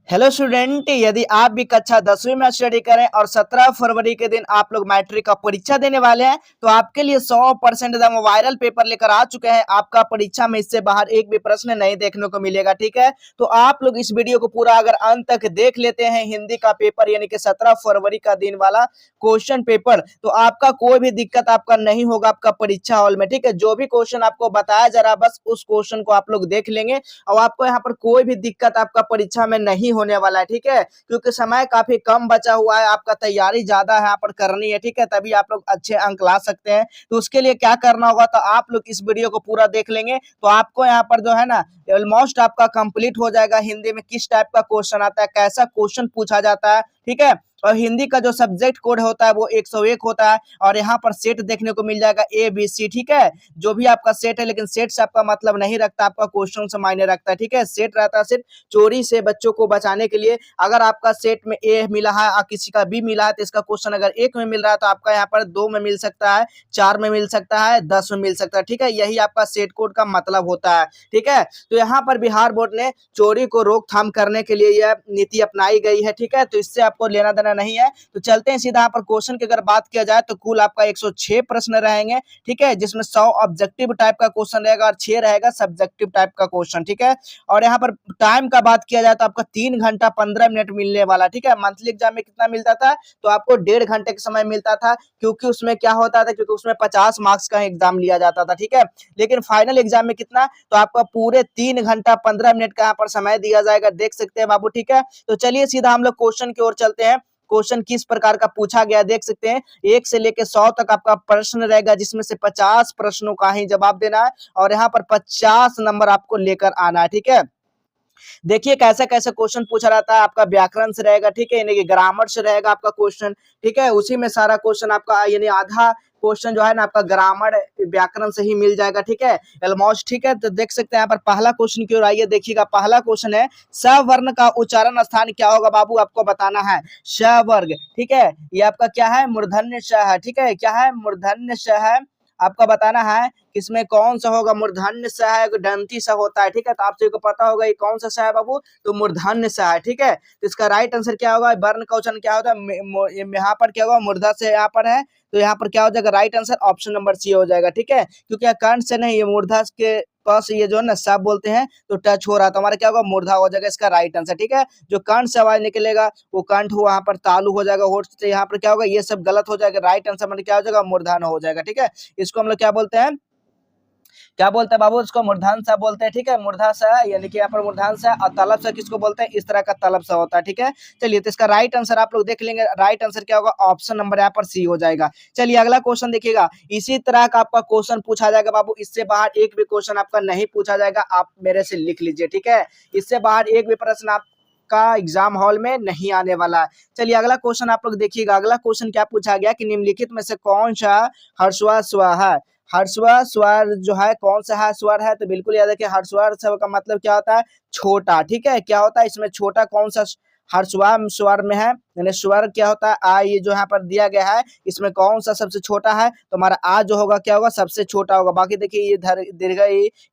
Hello student, यदि आप भी कक्षा 10वीं में स्टडी करें और 17 फरवरी के दिन आप लोग मैट्रिक का परीक्षा देने वाले हैं तो आपके लिए 100% एकदम वायरल पेपर लेकर आ चुके हैं। आपका परीक्षा में इससे बाहर एक भी प्रश्न नहीं देखने को मिलेगा। ठीक है, तो आप लोग इस वीडियो को पूरा अगर अंत तक देख लेते हैं, हिंदी का पेपर यानी कि 17 फरवरी का दिन वाला क्वेश्चन पेपर, तो आपका कोई भी दिक्कत आपका नहीं होगा आपका परीक्षा हॉल में। ठीक है, जो भी क्वेश्चन आपको बताया जा रहा बस उस क्वेश्चन को आप लोग देख लेंगे और आपको यहाँ पर कोई भी दिक्कत आपका परीक्षा में नहीं होने वाला है। ठीक है, क्योंकि समय काफी कम बचा हुआ है, आपका तैयारी ज्यादा है यहाँ पर करनी है। ठीक है, तभी आप लोग अच्छे अंक ला सकते हैं। तो उसके लिए क्या करना होगा, तो आप लोग इस वीडियो को पूरा देख लेंगे तो आपको यहाँ पर जो है ना ऑलमोस्ट आपका कंप्लीट हो जाएगा। हिंदी में किस टाइप का क्वेश्चन आता है, कैसा क्वेश्चन पूछा जाता है। ठीक है, और हिंदी का जो सब्जेक्ट कोड होता है वो 101 होता है और यहाँ पर सेट देखने को मिल जाएगा ABC। ठीक है, जो भी आपका सेट है, लेकिन सेट से आपका मतलब नहीं रखता, आपका क्वेश्चन से मायने रखता है। ठीक है, सेट रहता है सिर्फ चोरी से बच्चों को बचाने के लिए। अगर आपका सेट में ए मिला है और किसी का बी मिला है तो इसका क्वेश्चन अगर एक में मिल रहा है तो आपका यहाँ पर 2 में मिल सकता है, 4 में मिल सकता है, 10 में मिल सकता है। ठीक है, यही आपका सेट कोड का मतलब होता है। ठीक है, तो यहाँ पर बिहार बोर्ड ने चोरी को रोकथाम करने के लिए यह नीति अपनाई गई है। ठीक है, तो इससे आपको लेना देना नहीं है। तो चलते हैं सीधा यहाँ पर क्वेश्चन की अगर बात किया जाए तो कुल आपका 106 प्रश्न रहेंगे। ठीक है, जिसमें 100 ऑब्जेक्टिव टाइप का क्वेश्चन रहेगा और 6 रहेगा सब्जेक्टिव टाइप का क्वेश्चन। ठीक है, और यहाँ पर टाइम का बात किया जाए तो आपका 3 घंटा 15 मिनट मिलने वाला। ठीक है, मंथली एग्जाम में कितना मिलता था, तो आपको 1.5 घंटे का समय मिलता था, क्योंकि उसमें क्या होता था, क्योंकि उसमें 50 मार्क्स का एग्जाम लिया जाता था। ठीक है, लेकिन फाइनल एग्जाम में कितना, तो आपका पूरे 3 घंटा 15 मिनट का यहाँ पर समय दिया जाएगा, देख सकते हैं बाबू। ठीक है, तो चलिए सीधा हम लोग क्वेश्चन की ओर चलते हैं। क्वेश्चन किस प्रकार का पूछा गया देख सकते हैं। 1 से लेकर 100 तक आपका प्रश्न रहेगा, जिसमें से 50 प्रश्नों का ही जवाब देना है और यहाँ पर 50 नंबर आपको लेकर आना है। ठीक है, देखिए कैसा कैसा क्वेश्चन पूछा रहता है। आपका व्याकरण से रहेगा, ठीक है, यानी कि ग्रामर से रहेगा आपका क्वेश्चन। ठीक है, उसी में सारा क्वेश्चन आपका यानी आधा क्वेश्चन जो है ना आपका ग्रामर व्याकरण से ही मिल जाएगा। ठीक है, ऑलमोस्ट। ठीक है, तो देख सकते हैं यहाँ पर पहला क्वेश्चन की ओर आइए। देखिएगा, पहला क्वेश्चन है सवर्ण का उच्चारण स्थान क्या होगा बाबू, आपको बताना है। सवर्ग, ठीक है, ये आपका क्या है, मूर्धन्य श है। ठीक है, क्या है, मूर्धन्य श है। आपका बताना है किसमें कौन सा होगा, मूर्धन्य स है, दंती सा होता है। ठीक है, तो आप सभी को पता होगा ये कौन सा स है बाबू, तो मूर्धन्य स है। ठीक है, तो इसका राइट आंसर क्या होगा, वर्ण का उच्चारण क्या होता है, यहाँ पर क्या होगा, मूर्धा से यहाँ पर है, तो यहाँ पर क्या हो जाएगा, right answer option number C हो जाएगा। ठीक है, क्योंकि कंठ से नहीं, ये मूर्धा के पास ये जो है ना सब बोलते हैं तो टच हो रहा है, तो हमारा क्या होगा, मूर्धा हो जाएगा इसका राइट आंसर। ठीक है, जो कंठ से आवाज निकलेगा वो कंठ वहां पर तालु हो जाएगा, होठ से यहाँ पर क्या होगा, ये सब गलत हो जाएगा, राइट आंसर मतलब क्या हो जाएगा, मूर्धन्य हो जाएगा। ठीक है, इसको हम लोग क्या बोलते हैं, क्या बोलते हैं बाबू, इसको मूर्धन्य सा बोलते हैं। ठीक है, मूर्धा सा यानी कि यहाँ पर मूर्धन्य सा, और तलब सा किसको बोलते हैं, इस तरह का तलब सा होता है। ठीक है, चलिए तो इसका राइट आंसर आप लोग देख लेंगे, राइट आंसर क्या होगा, ऑप्शन नंबर यहाँ पर सी हो जाएगा। चलिए अगला क्वेश्चन देखिएगा, इसी तरह का आपका क्वेश्चन पूछा जाएगा बाबू, इससे बाहर एक भी क्वेश्चन आपका नहीं पूछा जाएगा, आप मेरे से लिख लीजिए। ठीक है, इससे बाहर एक भी प्रश्न आप का एग्जाम हॉल में नहीं आने वाला है। चलिए अगला क्वेश्चन आप लोग देखिएगा, अगला क्वेश्चन क्या पूछा गया कि निम्नलिखित में से कौन सा हर्षवा स्व है। हर्षवा स्वर जो है कौन सा है, स्वर है, तो बिल्कुल याद रखिए हर्षवा स्वर का मतलब क्या होता है, छोटा। ठीक है, क्या होता है इसमें छोटा, कौन सा हर्षवा स्वर में है, यानी स्वर क्या होता है, आ, ये जो यहाँ पर दिया गया है इसमें कौन सा सबसे छोटा है, तो हमारा आ जो होगा क्या होगा, सबसे छोटा होगा। बाकी देखिए ये धर दीर्घ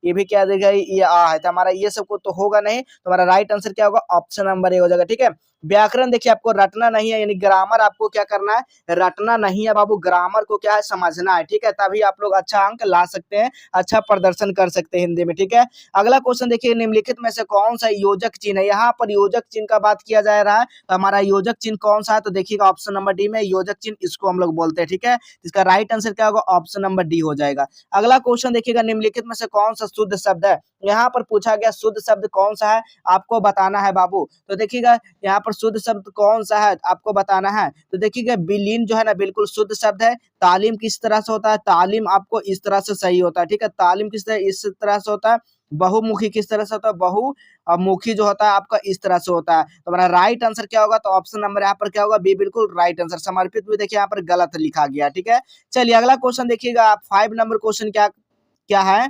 ये भी क्या दीर्घ ये आ है, तो हमारा ये सब को तो होगा नहीं, तो हमारा राइट आंसर क्या होगा, ऑप्शन नंबर ए हो जाएगा। ठीक है, व्याकरण देखिए आपको रटना नहीं है, यानी ग्रामर आपको क्या करना है, रटना नहीं है बाबू, ग्रामर को क्या है, समझना है। ठीक है, तभी आप लोग अच्छा अंक ला सकते हैं, अच्छा प्रदर्शन कर सकते हैं हिंदी में। ठीक है, अगला क्वेश्चन देखिए, निम्नलिखित में से कौन सा योजक चिन्ह है, यहाँ पर योजक चिन्ह का बात किया जा रहा है, तो हमारा योजक चिन्ह कौन सा है, तो देखिएगा ऑप्शन नंबर डी में योजक चिन्ह, इसको हम लोग बोलते हैं। ठीक है, इसका राइट आंसर क्या होगा, ऑप्शन नंबर डी हो जाएगा। अगला क्वेश्चन देखिएगा, निम्नलिखित में से कौन सा शुद्ध शब्द है, यहाँ पर पूछा गया शुद्ध शब्द कौन सा है, आपको बताना है बाबू। तो देखिएगा यहाँ पर शुद्ध शब्द कौन सा है आपको बताना है, तो देखिएगा विलीन जो है ना बिल्कुल शुद्ध शब्द है। तालीम किस तरह से होता है, तालीम आपको इस तरह से सही होता है। ठीक है, तालीम किस तरह, इस तरह से होता है। बहुमुखी किस तरह से होता है, बहुमुखी जो होता है आपका इस तरह से होता है, तो हमारा राइट आंसर क्या होगा, तो ऑप्शन नंबर यहाँ पर क्या होगा, बी बिल्कुल राइट आंसर। समर्पित भी देखिए यहाँ पर गलत लिखा गया। ठीक है, चलिए अगला क्वेश्चन देखिएगा, 5 नंबर क्वेश्चन क्या क्या है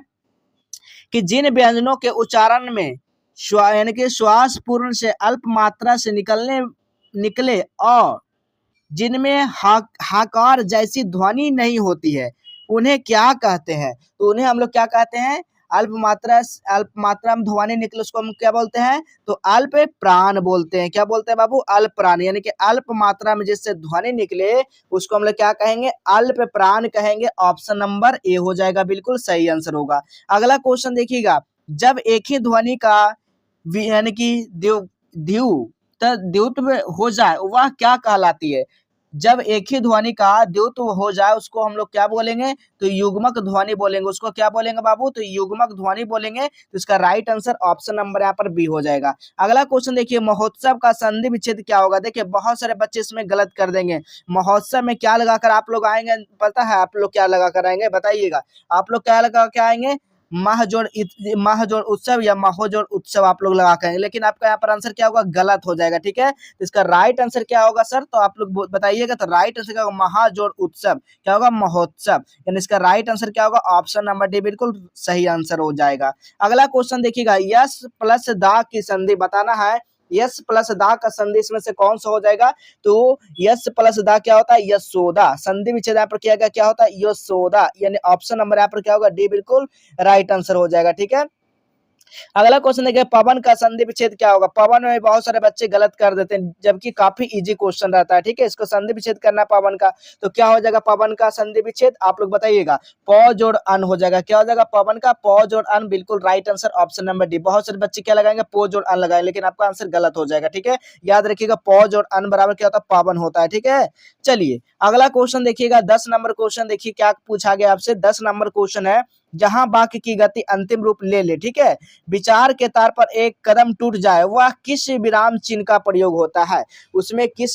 कि जिन व्यंजनों के उच्चारण में यानी कि श्वास पूर्ण से अल्प मात्रा से निकले और जिनमें हाकार जैसी ध्वनि नहीं होती है, उन्हें क्या कहते हैं, तो उन्हें हम लोग क्या कहते हैं, अल्प मात्रा में ध्वनि निकले उसको हम क्या बोलते हैं, तो अल्प प्राण बोलते हैं। क्या बोलते हैं बाबू, अल्प प्राण, यानी कि अल्प मात्रा में जिससे ध्वनि निकले उसको हम लोग क्या कहेंगे, अल्प प्राण कहेंगे। ऑप्शन नंबर ए हो जाएगा, बिल्कुल सही आंसर होगा। अगला क्वेश्चन देखिएगा, जब एक ही ध्वनि का यानी कि द्युत्व हो जाए वह क्या कहलाती है। जब एक ही ध्वनि का द्युत्व हो जाए उसको हम लोग क्या बोलेंगे, तो युग्मक ध्वनि बोलेंगे। उसको क्या बोलेंगे बाबू, तो युग्मक ध्वनि बोलेंगे। तो इसका राइट आंसर ऑप्शन नंबर यहाँ पर बी हो जाएगा। अगला क्वेश्चन देखिए, महोत्सव का संधि विच्छेद क्या होगा। देखिए बहुत सारे बच्चे इसमें गलत कर देंगे। महोत्सव में क्या लगाकर आप लोग आएंगे, पता है आप लोग क्या लगा कर आएंगे, बताइएगा। आप लोग क्या लगा के आएंगे, महजोड़ उत्सव या महोजोड़ उत्सव आप लोग लगा करेंगे, लेकिन आपका यहाँ पर आंसर क्या होगा, गलत हो जाएगा। ठीक है, तो इसका राइट आंसर क्या होगा सर, तो आप लोग बताइएगा। तो राइट आंसर क्या होगा, महाजोड़ उत्सव, क्या होगा, महोत्सव। यानी इसका राइट आंसर क्या होगा, ऑप्शन नंबर डी बिल्कुल सही आंसर हो जाएगा। अगला क्वेश्चन देखिएगा, यस प्लस दा की संधि बताना है। यस प्लस दा का संधि इसमें से कौन सा हो जाएगा, तो यस प्लस दा क्या होता है, यशोदा। संधि विच्छेद यहाँ पर किया गया, क्या होता है, यशोदा। यानी ऑप्शन नंबर यहाँ पर क्या होगा, डी बिल्कुल राइट आंसर हो जाएगा। ठीक है, अगला क्वेश्चन देखिए, पवन का संधि विच्छेद क्या होगा। पवन में बहुत सारे बच्चे गलत कर देते हैं, जबकि काफी इजी क्वेश्चन रहता है। ठीक है, इसको संधि विच्छेद करना पवन का, तो क्या हो जाएगा पवन का संधि विच्छेद, आप लोग बताइएगा। प जोड़ अन हो जाएगा, क्या हो जाएगा पवन का, प जोड़ अन, बिल्कुल right answer option number D. बहुत सारे बच्चे क्या लगाएंगे, पो जोड़ अन लगाएंगे, लेकिन आपका आंसर गलत हो जाएगा। ठीक है, याद रखिएगा प जोड़ अन बराबर क्या होता है, पवन होता है। ठीक है, चलिए अगला क्वेश्चन देखिएगा, 10 नंबर क्वेश्चन देखिए क्या पूछा गया आपसे। 10 नंबर क्वेश्चन है, जहां वाक्य की गति अंतिम रूप ले ले। ठीक है, विचार के तार पर एक कदम टूट जाए वह किस विराम चिन्ह का प्रयोग होता है। उसमें किस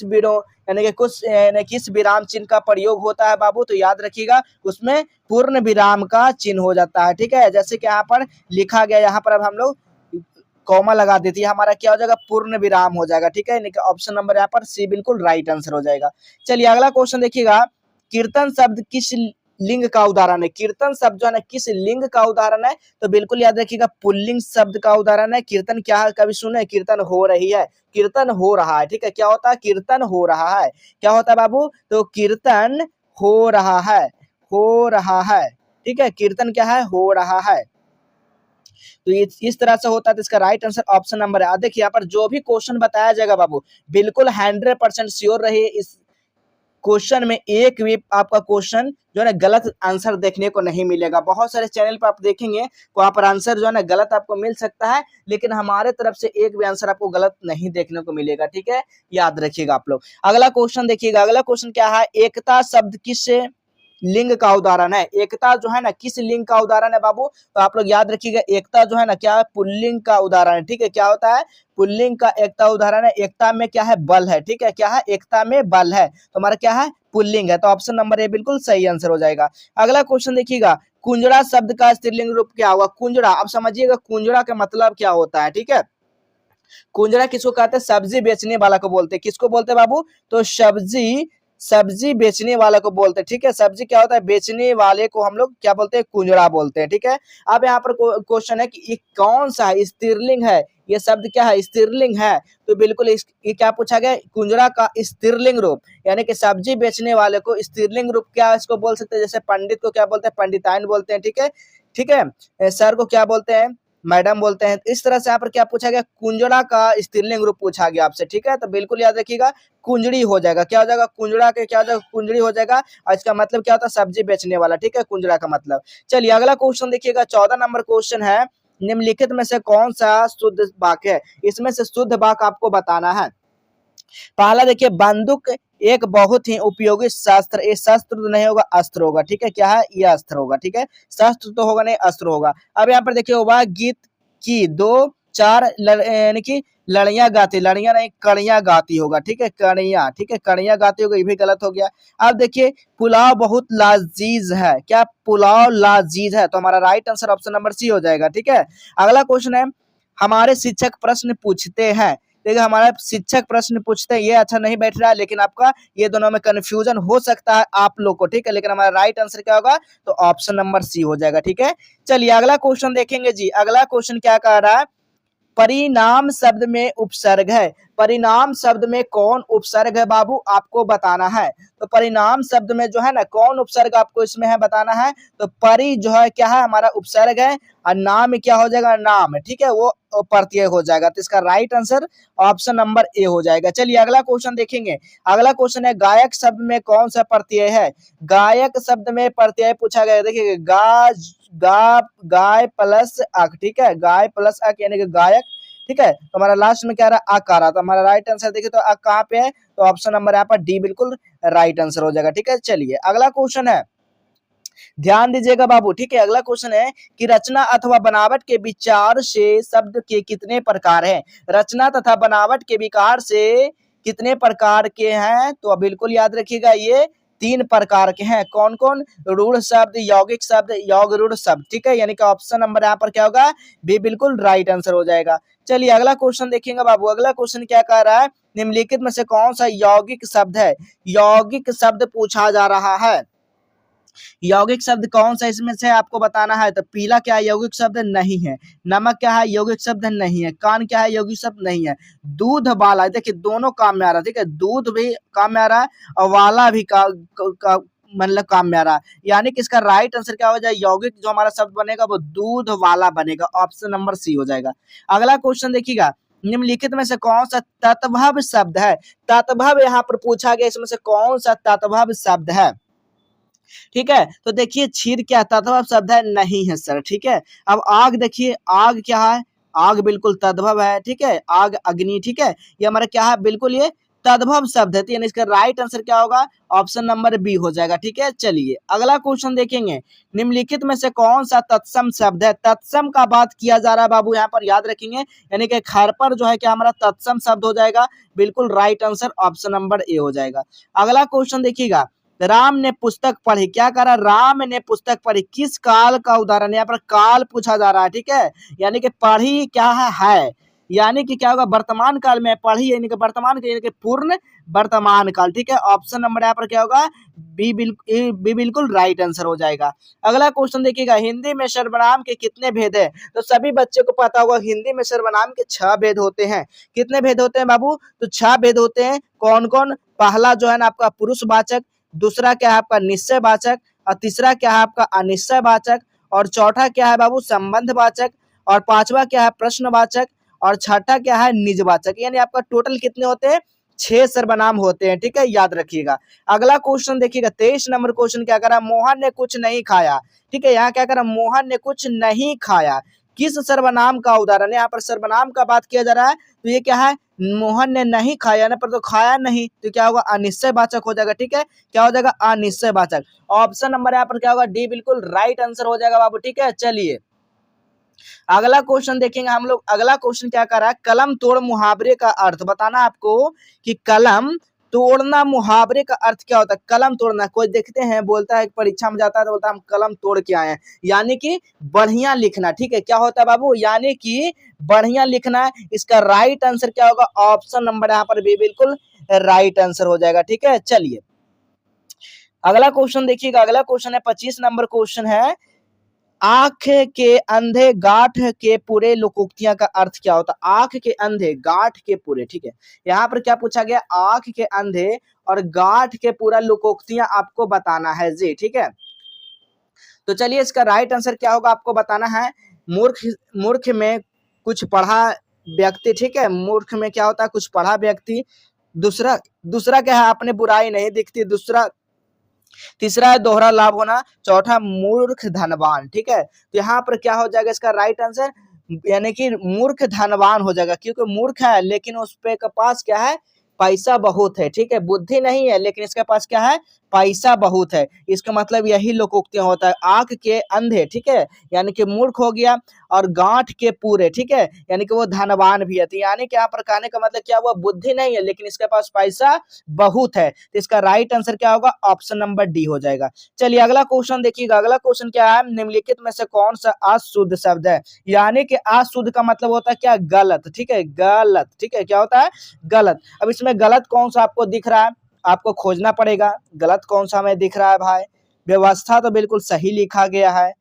किस विराम चिन्ह का प्रयोग होता है बाबू, तो याद रखिएगा उसमें पूर्ण विराम का चिन्ह हो जाता है। ठीक है, जैसे कि यहाँ पर लिखा गया, यहाँ पर अब हम लोग कॉमा लगा देती है, हमारा क्या हो जाएगा, पूर्ण विराम हो जाएगा। ठीक है, ऑप्शन नंबर यहाँ पर सी बिल्कुल राइट आंसर हो जाएगा। चलिए अगला क्वेश्चन देखिएगा, कीर्तन शब्द किस लिंग का उदाहरण है। कीर्तन शब्द जो है ना किस लिंग का उदाहरण है, तो बिल्कुल याद रखिएगा पुल्लिंग शब्द का उदाहरण है। कीर्तन क्या है, कभी सुने, कीर्तन हो रही है, कीर्तन हो रहा है। ठीक है, क्या होता है, कीर्तन हो रहा है। क्या होता है बाबू, तो कीर्तन हो रहा है, हो रहा है। ठीक है, कीर्तन क्या है, हो रहा है। तो ये इस तरह से होता है। तो इसका राइट आंसर ऑप्शन नंबर है। देखिए यहाँ पर जो भी क्वेश्चन बताया जाएगा बाबू, बिल्कुल 100% श्योर रहिए, इस क्वेश्चन में एक भी आपका क्वेश्चन जो है ना गलत आंसर देखने को नहीं मिलेगा। बहुत सारे चैनल पर आप देखेंगे तो वहाँ पर आंसर जो है ना गलत आपको मिल सकता है, लेकिन हमारे तरफ से एक भी आंसर आपको गलत नहीं देखने को मिलेगा। ठीक है, याद रखिएगा आप लोग। अगला क्वेश्चन देखिएगा, अगला क्वेश्चन क्या है, एकता शब्द किस लिंग का उदाहरण है। एकता जो है ना किस लिंग का उदाहरण है बाबू, तो आप लोग याद रखिएगा एकता जो है ना क्या है, पुल्लिंग का उदाहरण है। ठीक है, क्या होता है, पुल्लिंग का एकता उदाहरण है। एकता में क्या है, बल है। ठीक है, क्या है, एकता में बल है, तो हमारा क्या है, पुल्लिंग है। तो ऑप्शन नंबर ए बिल्कुल सही आंसर हो जाएगा। अगला क्वेश्चन देखिएगा, कुंजड़ा शब्द का स्त्रीलिंग रूप क्या होगा। कुंजड़ा, आप समझिएगा कुंजड़ा का मतलब क्या होता है। ठीक है, कुंजड़ा किसको कहते हैं, सब्जी बेचने वाला को बोलते हैं। किसको बोलते हैं बाबू, तो सब्जी बेचने वाले को बोलते हैं। ठीक है, सब्जी क्या होता है, बेचने वाले को हम लोग क्या बोलते हैं, कुंजड़ा बोलते हैं। ठीक है, अब यहाँ पर क्वेश्चन है कि ये कौन सा है, स्त्रीलिंग है, ये शब्द क्या है, स्त्रीलिंग है। तो बिल्कुल ये क्या पूछा गया, कुंजड़ा का स्त्रीलिंग रूप, यानी कि सब्जी बेचने वाले को स्त्रीलिंग रूप क्या इसको बोल सकते हैं, जैसे पंडित को क्या बोलते हैं, पंडिताइन बोलते हैं। ठीक है, ठीक है, सर को क्या बोलते हैं, मैडम बोलते हैं। इस तरह से यहाँ पर क्या पूछा गया, कुंजड़ा का स्त्रीलिंग रूप पूछा गया आपसे। ठीक है, तो बिल्कुल याद रखिएगा कुंजड़ी हो जाएगा। क्या हो जाएगा, कुंजड़ा के क्या हो जाएगा, कुंजड़ी हो जाएगा। और इसका मतलब क्या होता है, सब्जी बेचने वाला। ठीक है, कुंजड़ा का मतलब। चलिए अगला क्वेश्चन देखिएगा, 14 नंबर क्वेश्चन है, निम्नलिखित में से कौन सा शुद्ध वाक्य है। इसमें से शुद्ध वाक्य आपको बताना है। पहला देखिए, बंदूक एक बहुत ही उपयोगी शस्त्र, ये शस्त्र तो नहीं होगा, अस्त्र होगा। ठीक है, क्या है, ये अस्त्र होगा। ठीक है, शस्त्र तो होगा नहीं, अस्त्र होगा। अब यहाँ पर देखिए, वह गीत की दो चार यानी कि लड़ियां गाती, लड़ियां नहीं कड़ियां गाती होगा। ठीक है, कड़ियां, ठीक है, कड़ियां गाती होगा, ये भी गलत हो गया। अब देखिए, पुलाव बहुत लाजीज है, क्या पुलाव लाजीज है, तो हमारा right answer option number C हो जाएगा। ठीक है, अगला क्वेश्चन है, हमारे शिक्षक प्रश्न पूछते हैं। देखिए हमारा शिक्षक प्रश्न पूछते हैं, ये अच्छा नहीं बैठ रहा है, लेकिन आपका ये दोनों में कंफ्यूजन हो सकता है आप लोग को। ठीक है, लेकिन हमारा राइट आंसर क्या होगा, तो ऑप्शन नंबर सी हो जाएगा। ठीक है, चलिए अगला क्वेश्चन देखेंगे जी। अगला क्वेश्चन क्या कह रहा है, परिणाम शब्द में उपसर्ग है। परिणाम शब्द में कौन उपसर्ग है बाबू, आपको बताना है। तो परिणाम शब्द में जो है ना कौन उपसर्ग आपको इसमें है बताना है। तो परि जो है क्या है हमारा उपसर्ग है, और नाम क्या हो जाएगा, नाम, ठीक है, वो प्रत्यय हो जाएगा। तो इसका right answer option number A हो जाएगा। चलिए अगला क्वेश्चन देखेंगे। अगला क्वेश्चन है गायक शब्द में कौन सा प्रत्यय है। गायक शब्द में प्रत्यय पूछा गया, देखिए गा गा गाय प्लस अक, ठीक है, गाय प्लस अक यानी कि गायक, ठीक है। तो हमारा लास्ट में क्या रहा, अक आ रहा। तो हमारा राइट आंसर देखिए तो अक कहाँ पे है, तो ऑप्शन नंबर यहाँ पर डी बिल्कुल राइट आंसर हो जाएगा, ठीक है। चलिए अगला क्वेश्चन है, ध्यान दीजिएगा बाबू, ठीक है। अगला क्वेश्चन है कि रचना अथवा बनावट के विचार से शब्द के कितने प्रकार हैं। रचना तथा बनावट के विकार से कितने प्रकार के हैं, तो बिल्कुल याद रखिएगा ये 3 प्रकार के हैं। कौन कौन, रूढ़ शब्द, यौगिक शब्द, योग रूढ़ शब्द, ठीक है। यानी कि ऑप्शन नंबर यहाँ पर क्या होगा, बी बिल्कुल राइट आंसर हो जाएगा। चलिए अगला क्वेश्चन देखेंगे बाबू। अगला क्वेश्चन क्या कह रहा है, निम्नलिखित में से कौन सा यौगिक शब्द है। यौगिक शब्द पूछा जा रहा है। यौगिक शब्द कौन सा इसमें से आपको बताना है। तो पीला क्या है, यौगिक शब्द नहीं है। नमक क्या है, यौगिक शब्द नहीं है। कान क्या है, यौगिक शब्द नहीं है। दूध वाला, देखिए दोनों काम में आ रहा है, ठीक है, दूध भी काम में आ रहा है और वाला भी मतलब काम में आ रहा है। यानी कि इसका राइट आंसर क्या हो जाएगा, यौगिक जो हमारा शब्द बनेगा वो दूध वाला बनेगा, ऑप्शन नंबर सी हो जाएगा। अगला क्वेश्चन देखिएगा, निम्नलिखित में से कौन सा तत्भव शब्द है। तत्भव यहाँ पर पूछा गया, इसमें से कौन सा तत्भव शब्द है, ठीक है। तो देखिए क्षीर क्या तद्भव शब्द है, नहीं है सर, ठीक है। अब आग देखिए, आग क्या है, आग बिल्कुल तद्भव है, ठीक है, आग अग्नि, ठीक है, ये हमारा क्या है, बिल्कुल ये तद्भव शब्द है। तो यानी इसका राइट आंसर क्या होगा, ऑप्शन नंबर बी हो जाएगा, ठीक है। चलिए अगला क्वेश्चन देखेंगे, निम्नलिखित में से कौन सा तत्सम शब्द है। तत्सम का बात किया जा रहा है बाबू, यहाँ पर याद रखेंगे, यानी कि खर पर जो है क्या हमारा तत्सम शब्द हो जाएगा, बिल्कुल right answer option number A हो जाएगा। अगला क्वेश्चन देखिएगा, राम ने पुस्तक पढ़ी, क्या करा, राम ने पुस्तक पढ़ी, किस काल का उदाहरण, यहाँ पर काल पूछा जा रहा है, ठीक है। यानी कि पढ़ी क्या है, यानी कि क्या होगा, वर्तमान काल में पढ़ी, यानी कि वर्तमान यानी कि पूर्ण वर्तमान काल, ठीक है। ऑप्शन नंबर यहाँ पर क्या होगा, बी बिल्कुल राइट आंसर हो जाएगा। अगला क्वेश्चन देखिएगा, हिंदी में सर्वनाम के कितने भेद है। तो सभी बच्चे को पता होगा हिंदी में सर्वनाम के 6 भेद होते हैं। कितने भेद होते हैं बाबू, तो 6 भेद होते हैं। कौन कौन, पहला जो है ना आपका पुरुषवाचक, दूसरा क्या है आपका निश्चयवाचक, और तीसरा क्या है आपका अनिश्चयवाचक, और चौथा क्या है बाबू संबंधवाचक, और पांचवा क्या है प्रश्नवाचक, और छठा क्या है निजवाचक। यानी आपका टोटल कितने होते हैं, 6 सर्वनाम होते हैं, ठीक है, याद रखिएगा। अगला क्वेश्चन देखिएगा, 23 नंबर क्वेश्चन क्या करा, मोहन ने कुछ नहीं खाया, ठीक है। यहाँ क्या करा, मोहन ने कुछ नहीं खाया, किस सर्वनाम का उदाहरण है। यहाँ पर सर्वनाम का बात किया जा रहा है, तो ये क्या है, मोहन ने नहीं खाया ना, पर तो खाया नहीं, तो क्या होगा, अनिश्चयवाचक हो जाएगा, ठीक है। क्या हो जाएगा, अनिश्चयवाचक। ऑप्शन नंबर यहाँ पर क्या होगा, डी बिल्कुल राइट आंसर हो जाएगा बाबू, ठीक है। चलिए अगला क्वेश्चन देखेंगे हम लोग। अगला क्वेश्चन क्या कर रहा है, कलम तोड़ मुहावरे का अर्थ बताना आपको कि कलम तोड़ना मुहावरे का अर्थ क्या होता है। कलम तोड़ना, कोई देखते हैं बोलता है परीक्षा में जाता है तो बोलता है हम कलम तोड़ के आए हैं, यानी कि बढ़िया लिखना, ठीक है। क्या होता है बाबू, यानी कि बढ़िया लिखना। इसका राइट आंसर क्या होगा, ऑप्शन नंबर यहाँ पर भी बिल्कुल राइट आंसर हो जाएगा, ठीक है। चलिए अगला क्वेश्चन देखिएगा। अगला क्वेश्चन है 25 नंबर क्वेश्चन है, आंख के अंधे गांठ के पूरे लोकोक्तियां का अर्थ क्या होता है। आंख के अंधे गांठ के पूरे, ठीक है। यहाँ पर क्या पूछा गया, आंख के अंधे और गांठ के पूरा लोकोक्तियां आपको बताना है जी, ठीक है। तो चलिए इसका राइट आंसर क्या होगा आपको बताना है। मूर्ख, मूर्ख में कुछ पढ़ा व्यक्ति, ठीक है, मूर्ख में क्या होता है, कुछ पढ़ा व्यक्ति। दूसरा दूसरा क्या है, अपने बुराई नहीं दिखती। दूसरा, तीसरा है दोहरा लाभ होना। चौथा मूर्ख धनवान, ठीक है। तो यहाँ पर क्या हो जाएगा इसका राइट आंसर, यानी कि मूर्ख धनवान हो जाएगा, क्योंकि मूर्ख है लेकिन उस पे के पास क्या है, पैसा बहुत है, ठीक है। बुद्धि नहीं है लेकिन इसके पास क्या है, पैसा बहुत है। इसका मतलब यही लोकोक्तियां होता है। आंख के अंधे, ठीक है, यानी कि मूर्ख हो गया, और गांठ के पूरे, ठीक है, यानी कि वो धनवान भी है। तो यानी कि यहाँ पर कहने का मतलब क्या हुआ, बुद्धि नहीं है लेकिन इसके पास पैसा बहुत है। तो इसका राइट आंसर क्या होगा, ऑप्शन नंबर डी हो जाएगा। चलिए अगला क्वेश्चन देखिएगा। अगला क्वेश्चन क्या है, निम्नलिखित में से कौन सा अशुद्ध शब्द है। यानी कि अशुद्ध का मतलब होता है क्या, गलत, ठीक है, गलत, ठीक है। क्या होता है, गलत। अब इसमें गलत कौन सा आपको दिख रहा है, आपको खोजना पड़ेगा। गलत कौन सा हमें दिख रहा है भाई, व्यवस्था तो बिल्कुल सही लिखा गया है,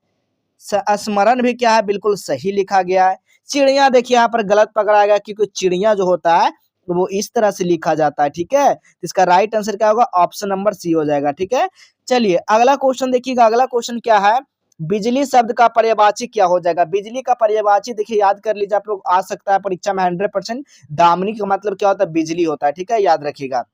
स्मरण भी क्या है, बिल्कुल सही लिखा गया है। चिड़िया देखिए यहाँ पर गलत पकड़ा गया, क्योंकि चिड़िया जो होता है तो वो इस तरह से लिखा जाता है, ठीक है। तो इसका राइट आंसर क्या होगा, ऑप्शन नंबर सी हो जाएगा, ठीक है। चलिए अगला क्वेश्चन देखिएगा, अगला क्वेश्चन क्या है, बिजली शब्द का पर्यायवाची क्या हो जाएगा। बिजली का पर्यायवाची देखिए याद कर लीजिए, आप लोग आ सकता है परीक्षा में 100%। दामिनी का मतलब क्या होता है, बिजली होता है, ठीक है, याद रखिएगा।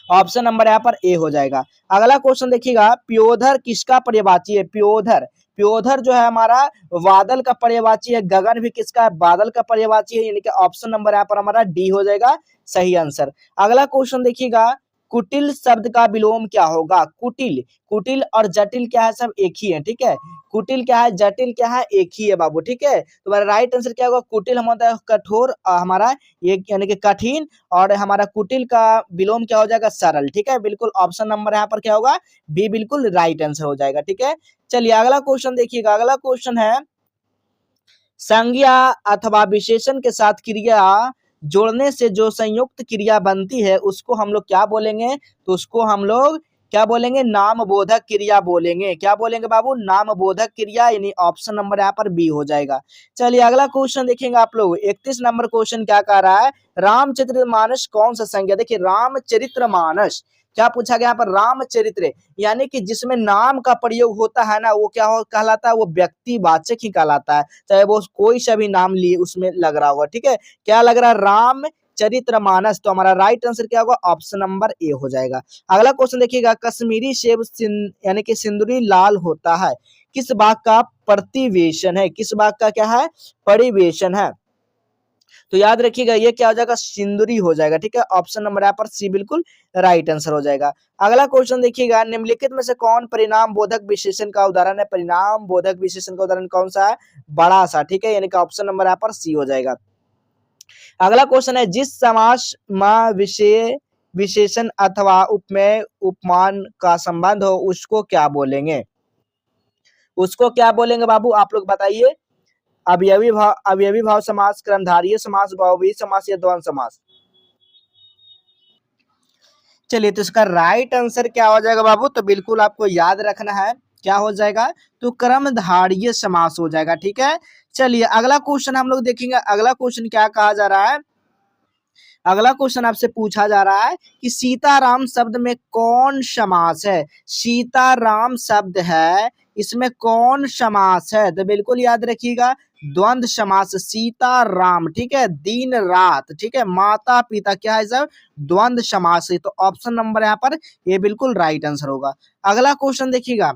ऑप्शन नंबर यहाँ पर ए हो जाएगा। अगला क्वेश्चन देखिएगा, प्योधर किसका पर्यायवाची है। प्योधर, प्योधर जो है हमारा बादल का पर्यायवाची है। गगन भी किसका है, बादल का पर्यायवाची है, यानी कि ऑप्शन नंबर यहाँ पर हमारा डी हो जाएगा सही आंसर। अगला क्वेश्चन देखिएगा, कुटिल शब्द का विलोम क्या होगा। कुटिल, कुटिल और जटिल क्या है, सब एक ही है, ठीक है। कुटिल क्या है, जटिल क्या है, एक ही है बाबू, ठीक है। तो हमारा राइट आंसर क्या होगा, कुटिल हम होता है कठोर, हमारा ये यानी कि कठिन, और हमारा कुटिल का विलोम क्या हो जाएगा, सरल, ठीक है। बिल्कुल ऑप्शन नंबर यहाँ पर क्या होगा, बी बिल्कुल राइट आंसर हो जाएगा, ठीक है। चलिए अगला क्वेश्चन देखिएगा, अगला क्वेश्चन है, संज्ञा अथवा विशेषण के साथ क्रिया जोड़ने से जो संयुक्त क्रिया बनती है उसको हम लोग क्या बोलेंगे, तो उसको हम लोग क्या बोलेंगे, नाम बोधक क्रिया बोलेंगे। क्या बोलेंगे बाबू, नाम बोधक क्रिया, यानी ऑप्शन नंबर यहाँ पर बी हो जाएगा। चलिए अगला क्वेश्चन देखेंगे आप लोग, 31 नंबर क्वेश्चन क्या कह रहा है, रामचरितमानस कौन सा संज्ञा। देखिए रामचरितमानस क्या पूछा गया यहाँ पर, रामचरित्र, यानी कि जिसमें नाम का प्रयोग होता है ना, वो क्या हो कहलाता है, वो व्यक्तिवाचक ही कहलाता है, चाहे वो कोई सा भी नाम लिए उसमें लग रहा होगा, ठीक है। क्या लग रहा है, राम चरितमानस। तो हमारा राइट आंसर क्या होगा, ऑप्शन नंबर ए हो जाएगा। अगला क्वेश्चन देखिएगा, कश्मीरी सेब यानी कि सिंदूरी लाल होता है, किस बाग का प्रतिवेशन है। किस बाग का क्या है, परिवेशन है। तो याद रखिएगा ये क्या हो जाएगा, सिंदूरी हो जाएगा, ठीक है। ऑप्शन नंबर यहाँ पर सी बिल्कुल राइट आंसर हो जाएगा। अगला क्वेश्चन देखिएगा, निम्नलिखित में से कौन परिणाम बोधक विशेषण का उदाहरण है। परिणाम बोधक विशेषण का उदाहरण कौन सा है, बड़ा सा, ठीक है, यानी कि ऑप्शन नंबर यहाँ पर सी हो जाएगा। अगला क्वेश्चन है, जिस समास में विषय विशेषण अथवा उपमेय उपमान का संबंध हो उसको क्या बोलेंगे। उसको क्या बोलेंगे बाबू, आप लोग बताइए। अवयवी भाव समास, कर्मधारय समास, बहुव्रीहि समास या द्वंद्व समास। चलिए तो इसका राइट आंसर क्या हो जाएगा बाबू, तो बिल्कुल आपको याद रखना है, क्या हो जाएगा, तो कर्मधारय समास हो जाएगा, ठीक है। चलिए अगला क्वेश्चन हम लोग देखेंगे, अगला क्वेश्चन क्या कहा जा रहा है। अगला क्वेश्चन आपसे पूछा जा रहा है कि सीताराम शब्द में कौन समास है। सीताराम शब्द है, इसमें कौन समास है, तो बिल्कुल याद रखिएगा, द्वंद्व समास। सीता राम, ठीक है, दिन रात, ठीक है, माता पिता, क्या है सब द्वंद्व समास है। तो ऑप्शन नंबर यहाँ पर ये बिल्कुल राइट आंसर होगा। अगला क्वेश्चन देखिएगा,